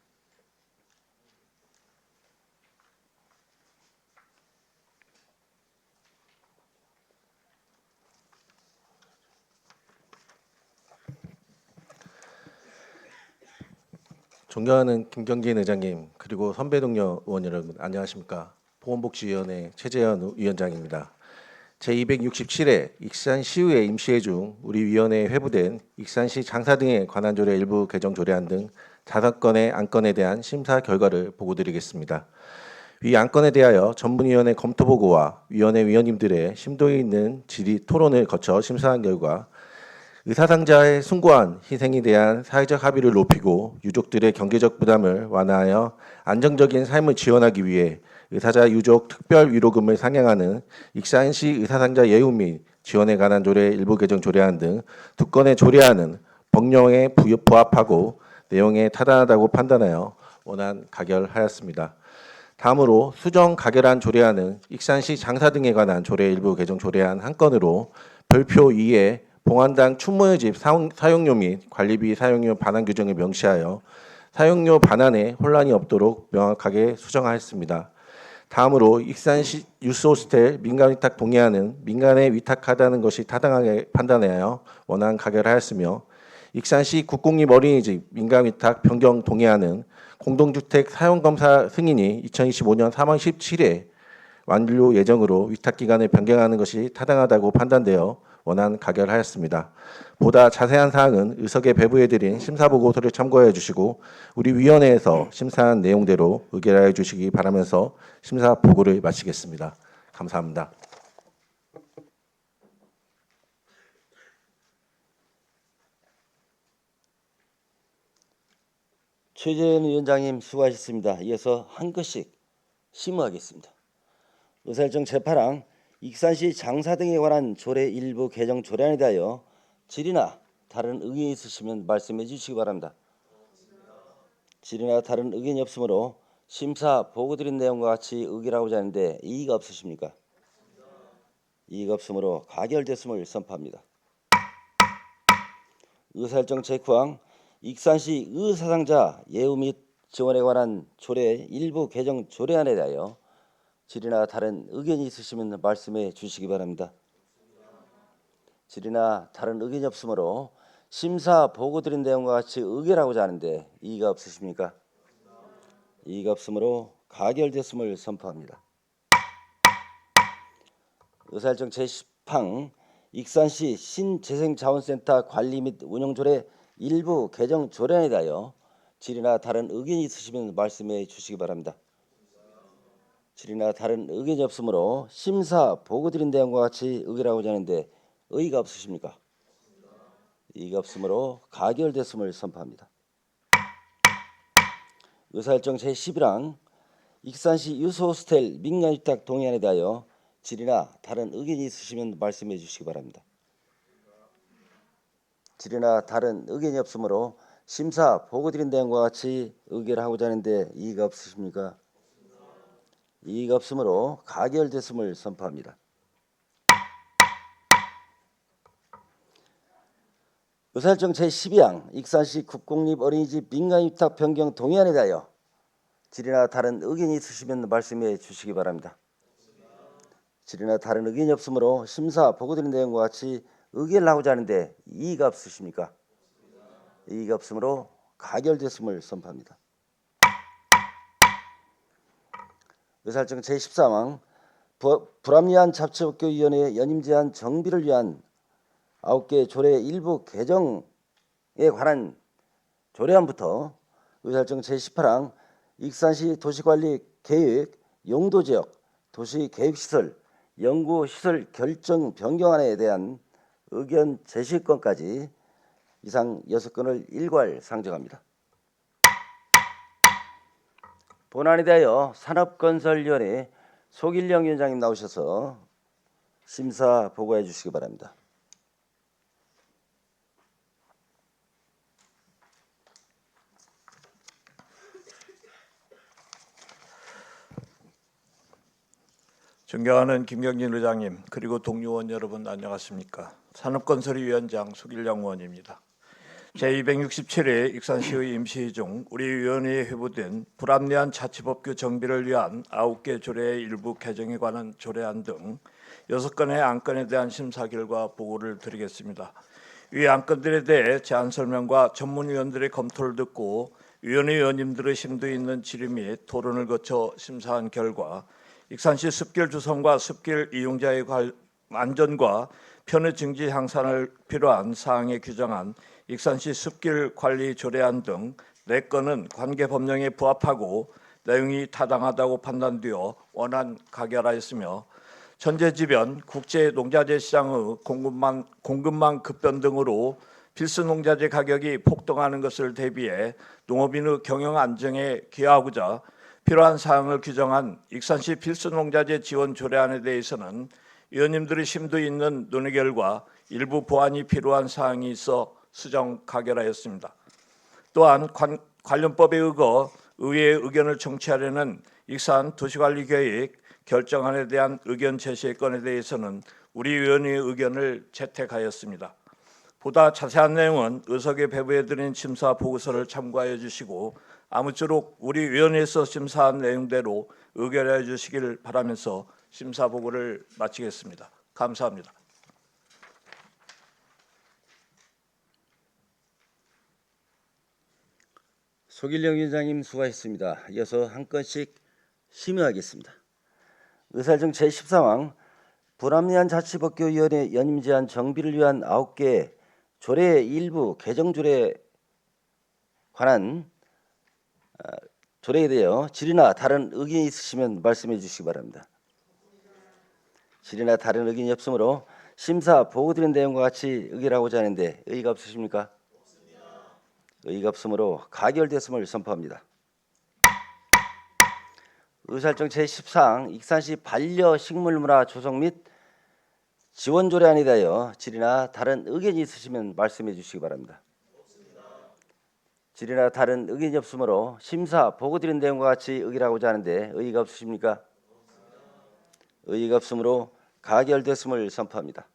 존경하는 김경진 의장님 그리고 선배 동료 의원 여러분 안녕하십니까? 보건복지위원회 최재현 위원장입니다. 제267회 익산시의회 임시회 중 우리 위원회에 회부된 익산시 장사 등에 관한 조례 일부 개정 조례안 등 5건의 안건에 대한 심사 결과를 보고드리겠습니다. 위 안건에 대하여 전문위원회 검토 보고와 위원회 위원님들의 심도 있는 질의 토론을 거쳐 심사한 결과 의사상자의 숭고한 희생에 대한 사회적 합의를 높이고 유족들의 경제적 부담을 완화하여 안정적인 삶을 지원하기 위해 의사자 유족 특별위로금을 상향하는 익산시 의사상자 예우 및 지원에 관한 조례 일부 개정 조례안 등 2건의 조례안은 법령에 부합하고 내용에 타당하다고 판단하여 원안 가결하였습니다. 다음으로 수정 가결한 조례안은 익산시 장사 등에 관한 조례 일부 개정 조례안 한 건으로 별표 2에 봉안당 추모의 집 사용료 및 관리비 사용료 반환 규정을 명시하여 사용료 반환에 혼란이 없도록 명확하게 수정하였습니다. 다음으로 익산시 유스호스텔 민간위탁 동의안은 민간에 위탁하다는 것이 타당하게 판단하여 원안 가결하였으며 익산시 국공립 어린이집 민간위탁 변경 동의안은 공동주택 사용검사 승인이 2025년 3월 17일에 완료 예정으로 위탁기간을 변경하는 것이 타당하다고 판단되어 원안 가결하였습니다. 보다 자세한 사항은 의석에 배부해드린 심사보고서를 참고해 주시고 우리 위원회에서 심사한 내용대로 의결하여 주시기 바라면서 심사 보고를 마치겠습니다. 감사합니다. 최재현 위원장님 수고하셨습니다. 이어서 한 건씩 심의하겠습니다. 의사일정 제8항 익산시 장사 등에 관한 조례 일부 개정 조례안에 대하여 질의나 다른 의견이 있으시면 말씀해 주시기 바랍니다. 질의나 다른 의견이 없으므로 심사 보고 드린 내용과 같이 의결하고자 하는데 이의가 없으십니까? 이의가 없으므로 가결됐음을 선포합니다. 의사일정 제9항 익산시 의사상자 예우 및 지원에 관한 조례 일부 개정 조례안에 대하여 질의나 다른 의견이 있으시면 말씀해 주시기 바랍니다. 질의나 다른 의견이 없으므로 심사 보고 드린 내용과 같이 의결하고자 하는데 이의가 없으십니까? 이의가 없으므로 가결됐음을 선포합니다. 의사일정 제10항 익산시 신재생자원센터 관리 및 운영조례 일부 개정 조례안에 대하여 질의나 다른 의견이 있으시면 말씀해 주시기 바랍니다. 질의나 다른 의견이 없으므로 심사 보고 드린 내용과 같이 의결하고자 하는데 의의가 없으십니까? 이의가 없으므로 가결됐음을 선포합니다. 의사일정 제11항 익산시 유소호스텔 민간위탁 동의안에 대하여 질의나 다른 의견이 있으시면 말씀해 주시기 바랍니다. 질의나 다른 의견이 없으므로 심사 보고 드린 내용과 같이 의결하고자 하는데 이의가 없으십니까? 이의가 없으므로 가결됐음을 선포합니다. 의사일정 제12항 익산시 국공립 어린이집 민간위탁 변경 동의안에 대하여 질의나 다른 의견이 있으시면 말씀해 주시기 바랍니다. 질의나 다른 의견이 없으므로 심사 보고 드린 내용과 같이 의결을 하고자 하는데 이의가 없으십니까? 이의가 없으므로 가결됐음을 선포합니다. 의사일정 제13항 불합리한 자치법규위원회 연임 제한 정비를 위한 9개 조례 일부 개정에 관한 조례안부터 의사일정 제18항 익산시 도시관리 계획 용도지역 도시계획시설 연구시설 결정 변경안에 대한 의견 제시건까지 이상 6건을 일괄 상정합니다. 본안에 대하여 산업건설위원회 속일령 위원장님 나오셔서 심사 보고해 주시기 바랍니다. 존경하는 김경진 의장님 그리고 동료 의원 여러분 안녕하십니까? 산업건설위원장 속일령 의원입니다. 제267회 익산시의 임시회 중 우리 위원회에 회부된 불합리한 자치법규 정비를 위한 9개 조례의 일부 개정에 관한 조례안 등 6건의 안건에 대한 심사 결과 보고를 드리겠습니다. 이 안건들에 대해 제안 설명과 전문위원들의 검토를 듣고 위원회 위원님들의 심도 있는 질의 및 토론을 거쳐 심사한 결과 익산시 숲길 조성과 숲길 이용자의 안전과 편의 증지 향상을 필요한 사항에 규정한 익산시 숲길 관리 조례안 등 4건은 관계 법령에 부합하고 내용이 타당하다고 판단되어 원안 가결하였으며 천재지변, 국제 농자재 시장의 공급망 급변 등으로 필수 농자재 가격이 폭등하는 것을 대비해 농업인의 경영 안정에 기여하고자 필요한 사항을 규정한 익산시 필수 농자재 지원 조례안에 대해서는 위원님들의 심도 있는 논의 결과 일부 보완이 필요한 사항이 있어 수정 가결하였습니다. 또한 관련법에 의거 의회의 의견을 청취하려는 익산 도시관리계획 결정안에 대한 의견 제시의 건에 대해서는 우리 위원회의 의견을 채택하였습니다. 보다 자세한 내용은 의석에 배부해드린 심사 보고서를 참고하여 주시고 아무쪼록 우리 위원회에서 심사한 내용대로 의결해 주시길 바라면서 심사 보고를 마치겠습니다. 감사합니다. 속일령 위원장님 수고하셨습니다. 이어서 한 건씩 심의하겠습니다. 의사일정 제13항 불합리한 자치법규위원회 연임 제한 정비를 위한 9개 조례 일부 개정 조례에 관한 조례에 대하여 질의나 다른 의견이 있으시면 말씀해 주시기 바랍니다. 질의나 다른 의견이 없으므로 심사 보고 드린 내용과 같이 의결하고자 하는데 의의가 없으십니까? 의의가 없으므로 가결됐음을 선포합니다. 의사일정 제14항 익산시 반려식물문화 조성 및 지원 조례안에 대하여 질의나 다른 의견이 있으시면 말씀해 주시기 바랍니다. 질의나 다른 의견이 없으므로 심사 보고 드린 내용과 같이 의결하고자 하는데 의의가 없으십니까? 의의가 없으므로 가결됐음을 선포합니다.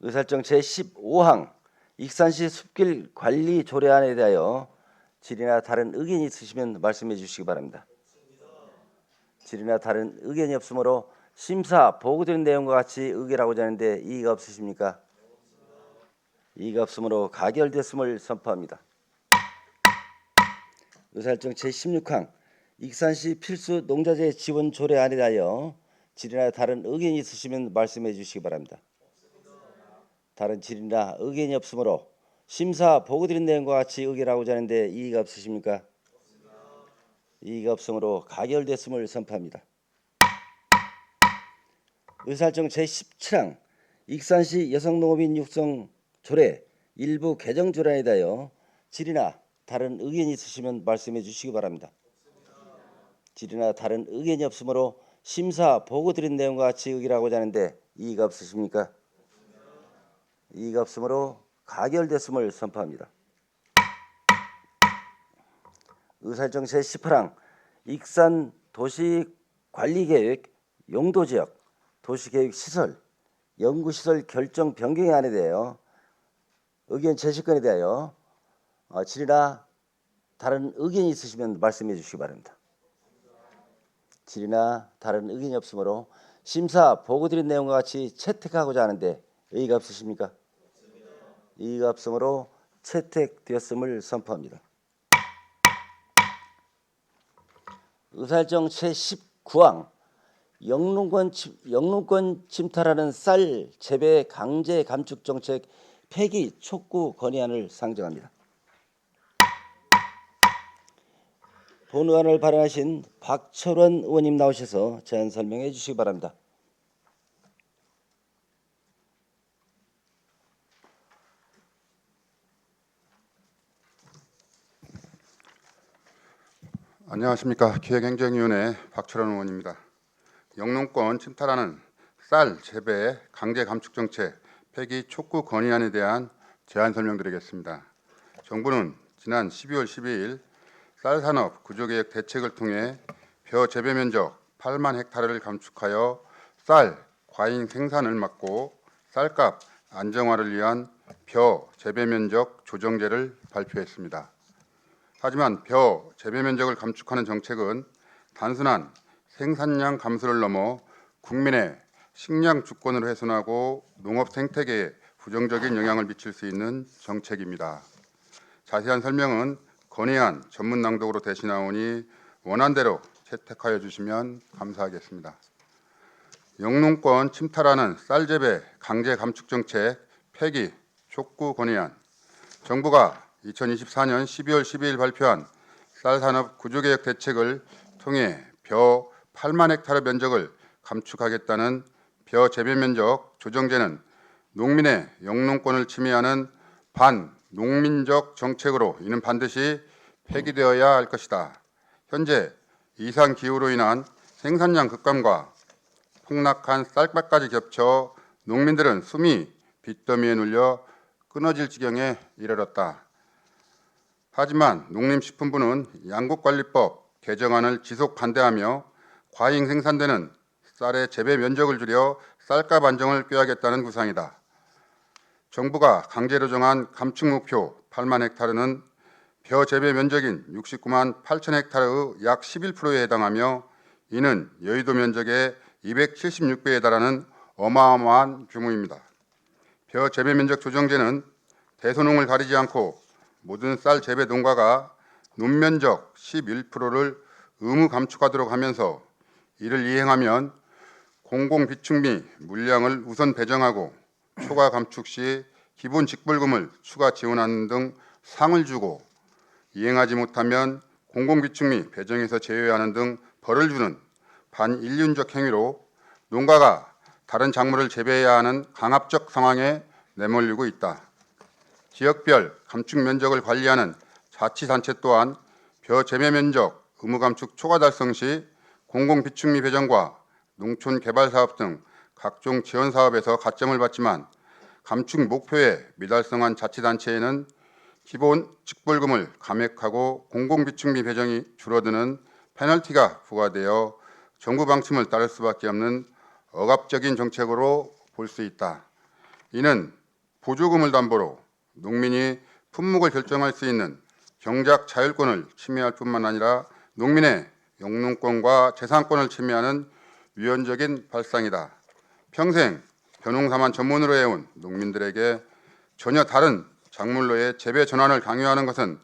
의사일정 제15항 익산시 숲길 관리 조례안에 대하여 질의나 다른 의견이 있으시면 말씀해 주시기 바랍니다. 질의나 다른 의견이 없으므로 심사 보고드린 내용과 같이 의결하고자 하는데 이의가 없으십니까? 이의가 없으므로 가결됐음을 선포합니다. 의사일정 제16항 익산시 필수 농자재 지원 조례안에 대하여 질의나 다른 의견이 있으시면 말씀해 주시기 바랍니다. 다른 질의나 의견이 없으므로 심사 보고드린 내용과 같이 의결하고자 하는데 이의가 없으십니까? 이의가 없으므로 가결됐음을 선포합니다. 의사일정 제17항 익산시 여성농업인 육성 조례 일부 개정 조례안에 대하여 질의나 다른 의견이 있으시면 말씀해 주시기 바랍니다. 질의나 다른 의견이 없으므로 심사 보고드린 내용과 같이 의결하고자 하는데 이의가 없으십니까? 이의가 없으므로 가결됐음을 선포합니다. 의사일정 제18항 익산 도시관리계획 용도지역 도시계획시설 연구시설 결정 변경안에 대하여 의견 제시건에 대하여 질의나 다른 의견이 있으시면 말씀해 주시기 바랍니다. 질의나 다른 의견이 없으므로 심사 보고드린 내용과 같이 채택하고자 하는데 의의가 없으십니까? 이의가 없으므로 채택되었음을 선포합니다. 의사일정 제19항 영농권 침탈하는 쌀 재배 강제 감축 정책 폐기 촉구 건의안을 상정합니다. 본의안을 발의하신 박철원 의원님 나오셔서 제안 설명해 주시기 바랍니다. 안녕하십니까. 기획행정위원회 박철원 의원입니다. 영농권 침탈하는 쌀 재배 강제 감축 정책 폐기 촉구 건의안에 대한 제안 설명드리겠습니다. 정부는 지난 12월 12일 쌀산업 구조개혁 대책을 통해 벼 재배 면적 8만 헥타르를 감축하여 쌀 과잉 생산을 막고 쌀값 안정화를 위한 벼 재배 면적 조정제를 발표했습니다. 하지만 벼 재배 면적을 감축하는 정책은 단순한 생산량 감소를 넘어 국민의 식량 주권을 훼손하고 농업 생태계에 부정적인 영향을 미칠 수 있는 정책입니다. 자세한 설명은 건의안 전문 낭독으로 대신하오니 원안대로 채택하여 주시면 감사하겠습니다. 영농권 침탈하는 쌀 재배 강제 감축 정책 폐기 촉구 건의안. 정부가 2024년 12월 12일 발표한 쌀산업 구조개혁 대책을 통해 벼 8만 헥타르 면적을 감축하겠다는 벼 재배 면적 조정제는 농민의 영농권을 침해하는 반농민적 정책으로 이는 반드시 폐기되어야 할 것이다. 현재 이상 기후로 인한 생산량 급감과 폭락한 쌀값까지 겹쳐 농민들은 숨이 빚더미에 눌려 끊어질 지경에 이르렀다. 하지만 농림식품부는 양국관리법 개정안을 지속 반대하며 과잉 생산되는 쌀의 재배 면적을 줄여 쌀값 안정을 꾀하겠다는 구상이다. 정부가 강제로 정한 감축 목표 8만 헥타르는 벼 재배 면적인 69만 8천 헥타르의 약 11%에 해당하며 이는 여의도 면적의 276배에 달하는 어마어마한 규모입니다. 벼 재배 면적 조정제는 대소농을 가리지 않고 모든 쌀 재배 농가가 논면적 11%를 의무 감축하도록 하면서 이를 이행하면 공공비축미 물량을 우선 배정하고 초과 감축 시 기본 직불금을 추가 지원하는 등 상을 주고 이행하지 못하면 공공비축미 배정에서 제외하는 등 벌을 주는 반인륜적 행위로 농가가 다른 작물을 재배해야 하는 강압적 상황에 내몰리고 있다. 지역별 감축 면적을 관리하는 자치단체 또한 벼 재배 면적 의무 감축 초과 달성 시 공공비축미 배정과 농촌개발사업 등 각종 지원 사업에서 가점을 받지만 감축 목표에 미달성한 자치단체에는 기본 직불금을 감액하고 공공비축미 배정이 줄어드는 페널티가 부과되어 정부 방침을 따를 수밖에 없는 억압적인 정책으로 볼 수 있다. 이는 보조금을 담보로 농민이 품목을 결정할 수 있는 경작 자율권을 침해할 뿐만 아니라 농민의 영농권과 재산권을 침해하는 위헌적인 발상이다. 평생 벼농사만 전문으로 해온 농민들에게 전혀 다른 작물로의 재배 전환을 강요하는 것은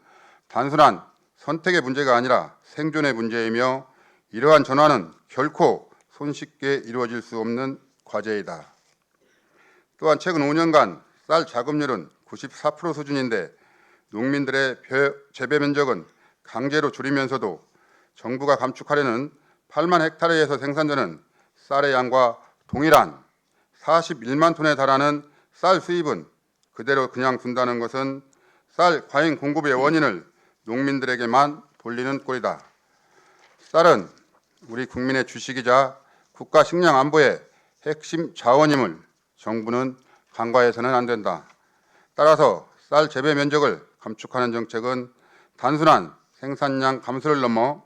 단순한 선택의 문제가 아니라 생존의 문제이며 이러한 전환은 결코 손쉽게 이루어질 수 없는 과제이다. 또한 최근 5년간 쌀 자급률은 94% 수준인데 농민들의 재배 면적은 강제로 줄이면서도 정부가 감축하려는 8만 헥타르에서 생산되는 쌀의 양과 동일한 41만 톤에 달하는 쌀 수입은 그대로 그냥 둔다는 것은 쌀 과잉 공급의 원인을 농민들에게만 돌리는 꼴이다. 쌀은 우리 국민의 주식이자 국가 식량 안보의 핵심 자원임을 정부는 간과해서는 안 된다. 따라서 쌀 재배 면적을 감축하는 정책은 단순한 생산량 감소를 넘어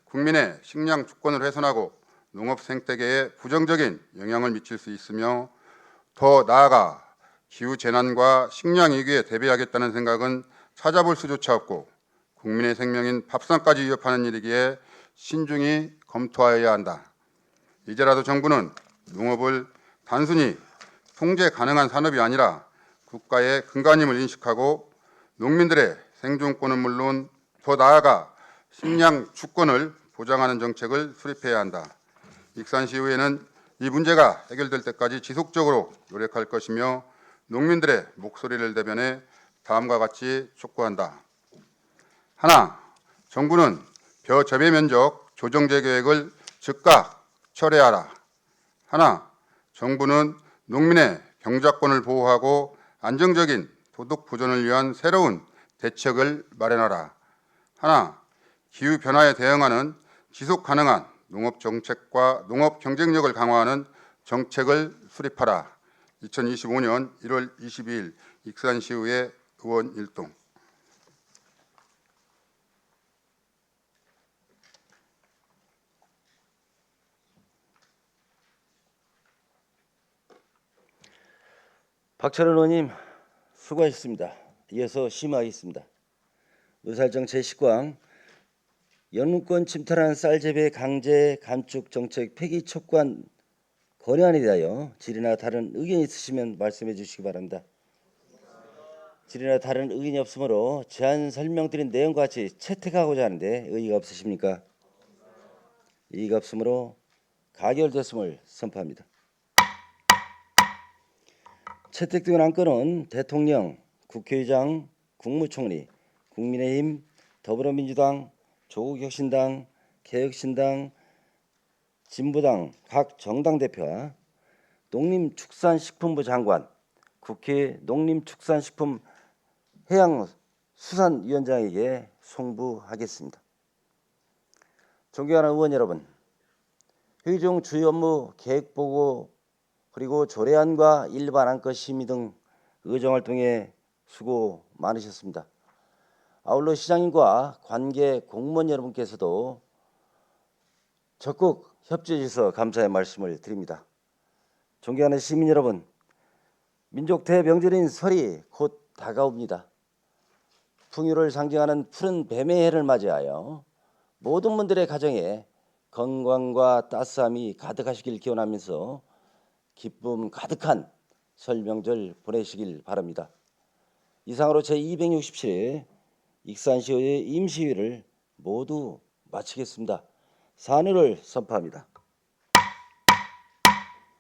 국민의 식량 주권을 훼손하고 농업 생태계에 부정적인 영향을 미칠 수 있으며 더 나아가 기후 재난과 식량 위기에 대비하겠다는 생각은 찾아볼 수조차 없고 국민의 생명인 밥상까지 위협하는 일이기에 신중히 검토하여야 한다. 이제라도 정부는 농업을 단순히 통제 가능한 산업이 아니라 국가의 근간임을 인식하고 농민들의 생존권은 물론 더 나아가 식량 주권을 보장하는 정책을 수립해야 한다. 익산시의회는 이 문제가 해결될 때까지 지속적으로 노력할 것이며 농민들의 목소리를 대변해 다음과 같이 촉구한다. 하나, 정부는 벼 재배 면적 조정제 계획을 즉각 철회하라. 하나, 정부는 농민의 경작권을 보호하고 안정적인 소득 보존을 위한 새로운 대책을 마련하라. 하나, 기후 변화에 대응하는 지속 가능한 농업 정책과 농업 경쟁력을 강화하는 정책을 수립하라. 2025년 1월 22일 익산시의회 의원 일동. 박철원 의원님 수고하셨습니다. 이어서 심의하겠습니다. 노살정 제19항 영농권 침탈한 쌀 재배 강제 감축 정책 폐기 촉구한 건의안에 대하여 질의나 다른 의견이 있으시면 말씀해 주시기 바랍니다. 질의나 다른 의견이 없으므로 제안 설명드린 내용과 같이 채택하고자 하는데 의의가 없으십니까? 이의가 없으므로 가결됐음을 선포합니다. 채택된 안건은 대통령, 국회의장, 국무총리, 국민의힘, 더불어민주당, 조국혁신당, 개혁신당, 진보당 각 정당 대표와 농림축산식품부 장관, 국회 농림축산식품해양수산위원장에게 송부하겠습니다. 존경하는 의원 여러분, 회의 중 주요 업무 계획보고 그리고 조례안과 일반 안건 심의 등 의정을 통해 수고 많으셨습니다. 아울러 시장님과 관계 공무원 여러분께서도 적극 협조해 주셔서 감사의 말씀을 드립니다. 존경하는 시민 여러분, 민족 대명절인 설이 곧 다가옵니다. 풍요를 상징하는 푸른 뱀의 해를 맞이하여 모든 분들의 가정에 건강과 따스함이 가득하시길 기원하면서 기쁨 가득한 설 명절 보내시길 바랍니다. 이상으로 제267회 익산시의회 임시회를 모두 마치겠습니다. 산회를 선포합니다.